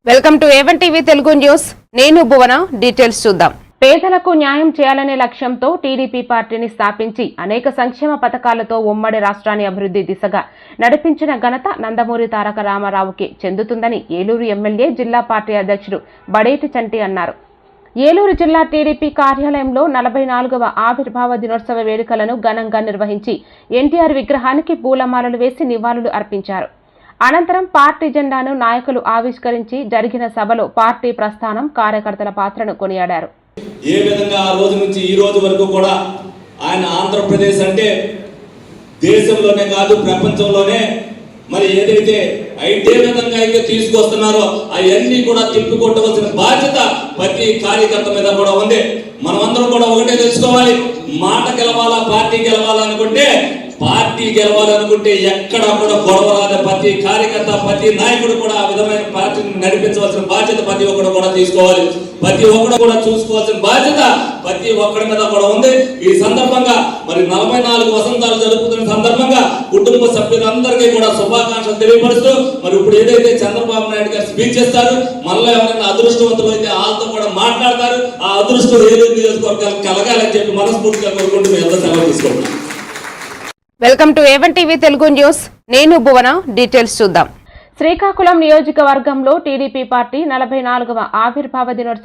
Welcome to A1 TV Telugu news. నేను భువన. Details చూద్దాం. పేదలకు న్యాయం చేయాలనే లక్ష్యంతో టీడీపీ పార్టీని స్థాపించి అనేక సంక్షేమ పథకాలతో ఉమ్మడి రాష్ట్రాన్ని అభివృద్ధి దిశగా నడిపించిన ఘనత నందమూరి తారక రామారావుకి చెందుతుందని ఏలూరు ఎమ్మెల్యే జిల్లా పార్టీ అధ్యక్షుడు బడేటి చంటి అన్నారు. ఏలూరు జిల్లా టీడీపీ కార్యాలయంలో 44వ ఆవిర్భావ దినోత్సవ వేడుకలను ఘనంగా నిర్వహించి ఎన్టీఆర్ విగ్రహానికి పూలమాలలు వేసి నివాళులు అర్పించారు. అనంతరం పార్టీ జెండాను నాయకులు ఆవిష్కరించి జరిగిన సభలో పార్టీ ప్రస్థానం, కార్యకర్తల పాత్రను కొనియాడారు. ఏ విధంగా ఆ రోజు నుంచి ఈ రోజు వరకు కూడా ఆయన ఆంధ్రప్రదేశ్ అంటే దేశంలోనే కాదు ప్రపంచంలోనే మరి ఏదైతే అయితే విధంగా అయితే తీసుకొస్తున్నారో అవన్నీ కూడా తిప్పికొట్టవలసిన బాధ్యత ప్రతి కార్యకర్త మీద కూడా ఉంది. మనమందరం కూడా ఒకటే తెలుసుకోవాలి, మాట గెలవాలా పార్టీ గెలవాలా అనుకుంటే పార్టీ గెలవాలనుకుంటే ఎక్కడ కూడా గొడవ రాదు. ప్రతి కార్యకర్త ప్రతి నాయకుడు కూడా ఆ విధమైన పార్టీని నడిపించవలసిన బాధ్యత ప్రతి ఒక్కరు కూడా తీసుకోవాలి. ప్రతి ఒక్కరు కూడా చూసుకోవాల్సిన బాధ్యత ప్రతి ఒక్కరి మీద కూడా ఉంది. ఈ సందర్భంగా మరి 44 వసంతాలు జరుపుతున్న సందర్భంగా కుటుంబ సభ్యులందరికీ కూడా శుభాకాంక్షలు తెలియపరుస్తూ మరి ఇప్పుడు ఏదైతే చంద్రబాబు నాయుడు గారు స్పీచ్ చేస్తారు, మనలో ఎవరైనా అదృష్టవంతులు అయితే వాళ్ళతో కూడా మాట్లాడతారు. ఆ అదృష్టం ఏలూరు నియోజకవర్గాలకు కలగాలని చెప్పి మనస్ఫూర్తిగా కోరుకుంటూ మీ అందరూ సెలవు తీసుకుంటున్నాం. Welcome to A1 TV Telugu news. నేను భువన. డీటెయిల్స్ చూద్దాం. శ్రీకాకుళం నియోజకవర్గంలో టీడీపీ పార్టీ 44వ ఆవిర్భావ దినోత్సవం